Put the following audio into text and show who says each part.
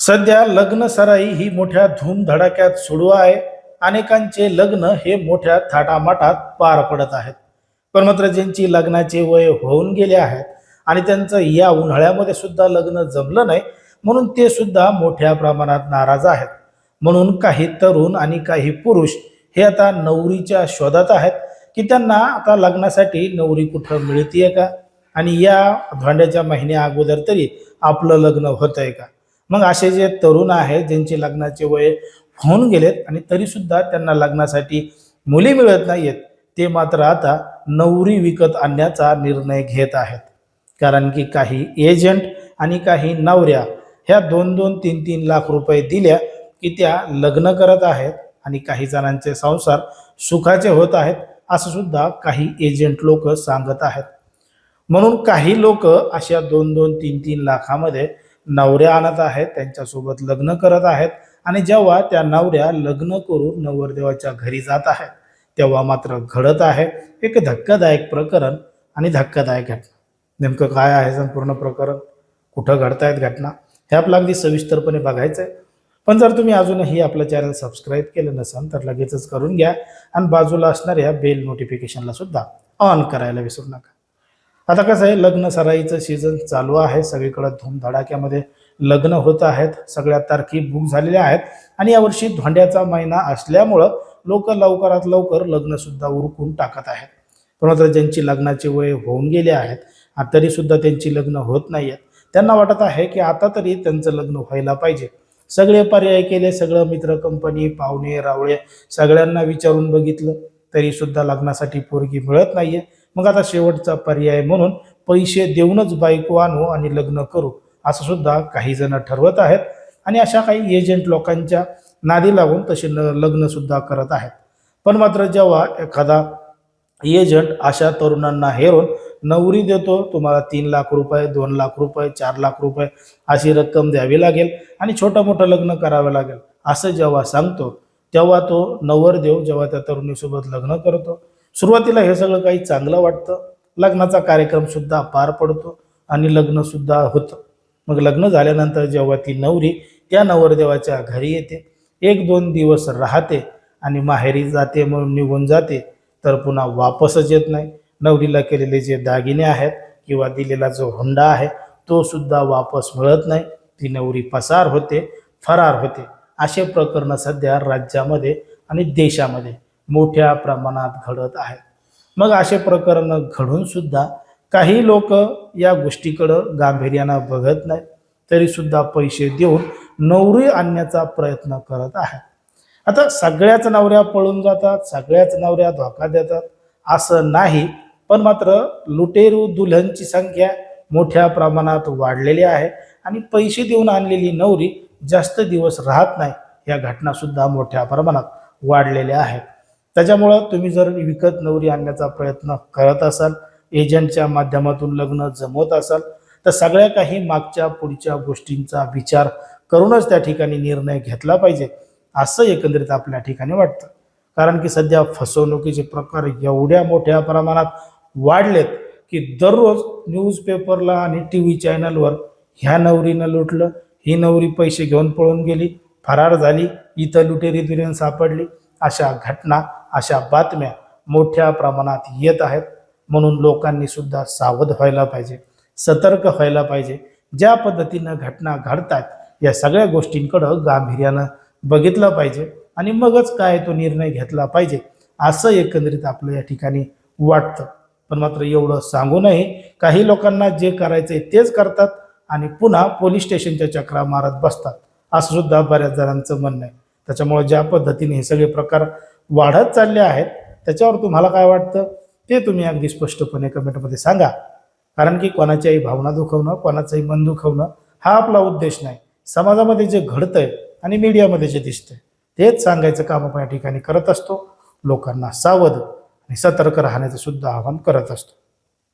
Speaker 1: सध्या लग्न सराई ही मोठ्या धूमधडाक्यात सुरू आहे. अनेकांचे लग्न हे मोठ्या थाटामाटात पार पडत आहेत. पण मात्र ज्यांची लग्नाचे वय होऊन गेले आहेत आणि त्यांचं या उन्हाळ्यामध्ये सुद्धा लग्न जमलं नाही, म्हणून ते सुद्धा मोठ्या प्रमाणात नाराज आहेत. म्हणून काही तरुण आणि काही पुरुष हे आता नवरीच्या शोधात आहेत की त्यांना आता लग्नासाठी नवरी कुठं मिळतीये का, आणि या धोंड्याच्या महिन्या अगोदर तरी आपलं लग्न होतंय का. मग असे जे तरुण आहेत ज्यांचे लग्नाचे वय होऊन गेलेत आणि तरी सुद्धा त्यांना लग्नासाठी मुली मिळत नाहीयेत, ते मात्र आता नवरी विकत आणण्याचा निर्णय घेत आहेत. कारण की काही एजंट आणि काही नवऱ्या ह्या 2-2, 3-3 लाख रुपये दिल्या की त्या लग्न करत आहेत आणि काही जणांचे संसार सुखाचे होत आहेत, असं सुद्धा काही एजंट लोक सांगत आहेत. म्हणून काही लोक अशा 2-2, 3-3 लाखामध्ये नवऱ्या आणत आहेत, त्यांच्यासोबत लग्न करत आहेत, आणि जेव्हा त्या नवऱ्या लग्न करून नवरदेवाच्या घरी जात आहेत तेव्हा मात्र घडत आहे एक धक्कादायक प्रकरण आणि धक्कादायक घटना. नेमकं काय आहे संपूर्ण प्रकरण, कुठं घडतायत घटना, हे आपलं अगदी सविस्तरपणे बघायचं आहे. पण जर तुम्ही अजूनही आपलं चॅनल सबस्क्राईब केलं नसाल तर लगेचच करून घ्या आणि बाजूला असणाऱ्या बेल नोटिफिकेशनला सुद्धा ऑन करायला विसरू नका. आता कसं आहे, लग्न सराईचं सीझन चालू आहे, सगळीकडे धूमधडाक्यामध्ये लग्न होत आहेत, सगळ्या तारखी बुक झालेल्या आहेत आणि यावर्षी धोंड्याचा महिना असल्यामुळं लोक लवकरात लवकर लग्न सुद्धा उरकून टाकत आहेत. पण मात्र ज्यांची लग्नाचे वय होऊन गेले आहेत तरी सुद्धा त्यांची लग्न होत नाही आहेत, त्यांना वाटत आहे की आता तरी त्यांचं लग्न व्हायला पाहिजे. सगळे पर्याय केले, सगळं मित्र कंपनी पाहुणे रावळे सगळ्यांना विचारून बघितलं तरी सुद्धा लग्नासाठी पोरगी मिळत नाहीये. मग आता शेवटचा पर्याय म्हणून पैसे देऊनच बायको आणू आणि लग्न करू, असं सुद्धा काही जण ठरवत आहेत आणि अशा काही एजंट लोकांच्या नादी लागून तसे लग्न सुद्धा करत आहेत. पण मात्र जेव्हा एखादा एजंट अशा तरुणांना हेरून नवरी देतो, तुम्हाला 3 लाख रुपये, 2 लाख रुपये, 4 लाख रुपये अशी रक्कम द्यावी लागेल आणि छोटं मोठं लग्न करावं लागेल, असं जेव्हा सांगतो तेव्हा तो नवरदेव जेव्हा त्या तरुणीसोबत लग्न करतो, सुरुवातीला हे सगळं काही चांगलं वाटतं, लग्नाचा कार्यक्रम सुद्धा पार पडतो आणि लग्न सुद्धा होतं. मग लग्न झाल्यानंतर जेव्हा ती नवरी त्या नवरदेवाच्या घरी येते, 1-2 दिवस राहते आणि माहेरी जाते म्हणून निघून जाते, तर पुन्हा वापसच येत नाही. नवरीला केलेले जे दागिने आहेत किंवा दिलेला जो हुंडा आहे तो सुद्धा वापस मिळत नाही, ती नवरी पसार होते, फरार होते. असे प्रकरण सध्या राज्यामध्ये आणि देशामध्ये मोठ्या प्रमाणात घडत आहेत. मग असे प्रकरण घडून सुद्धा काही लोक या गोष्टीकडं गांभीर्यानं बघत नाही, तरी सुद्धा पैसे देऊन नवरी आणण्याचा प्रयत्न करत आहेत. आता सगळ्याच नवऱ्या पळून जातात, सगळ्याच नवऱ्या धोका देतात असं नाही, पण मात्र लुटेरू दुल्हनची संख्या मोठ्या प्रमाणात वाढलेली आहे आणि पैसे देऊन आणलेली नवरी जास्त दिवस राहत नाही, या घटना सुद्धा मोठ्या प्रमाणात वाढलेल्या आहेत. त्याच्यामुळं तुम्ही जर विकत नवरी आणण्याचा प्रयत्न करत असाल, एजंटच्या माध्यमातून लग्न जमवत असाल, तर सगळ्या काही मागच्या पुढच्या गोष्टींचा विचार करूनच त्या ठिकाणी निर्णय घेतला पाहिजे, असं एकंदरीत आपल्या ठिकाणी वाटतं. कारण की सध्या फसवणुकीचे प्रकार एवढ्या मोठ्या प्रमाणात वाढलेत की दररोज न्यूजपेपरला आणि TV चॅनलवर ह्या नवरीनं लुटलं, ही नवरी पैसे घेऊन पळून गेली, फरार झाली, इथं लुटेरी दुल्हन सापडली, अशा घटना, अशा बातम्या मोठ्या प्रमाणात येत आहेत. म्हणून लोकांनी सुद्धा सावध व्हायला पाहिजे, सतर्क व्हायला पाहिजे. ज्या पद्धतीनं घटना घडतात या सगळ्या गोष्टींकडं गांभीर्यानं बघितलं पाहिजे आणि मगच काय तो निर्णय घेतला पाहिजे, असं एकंदरीत आपलं या ठिकाणी वाटतं. पण मात्र एवढं सांगूनही काही लोकांना जे करायचंय तेच करतात आणि पुन्हा पोलीस स्टेशनच्या चक्रा मारत बसतात, असं सुद्धा बऱ्याच जणांचं म्हणणं आहे. त्याच्यामुळे ज्या पद्धतीने हे सगळे प्रकार वाढत चालले आहेत त्याच्यावर तुम्हाला काय वाटतं ते तुम्ही अगदी स्पष्टपणे कमेंटमध्ये सांगा. कारण की कोणाच्याही भावना दुखवणं, कोणाचंही मन दुखवणं हा आपला उद्देश नाही. समाजामध्ये जे घडतंय आणि मीडियामध्ये जे दिसतंय तेच सांगायचं काम आपण या ठिकाणी करत असतो. लोकांना सावध आणि सतर्क राहण्याचं सुद्धा आवाहन करत असतो.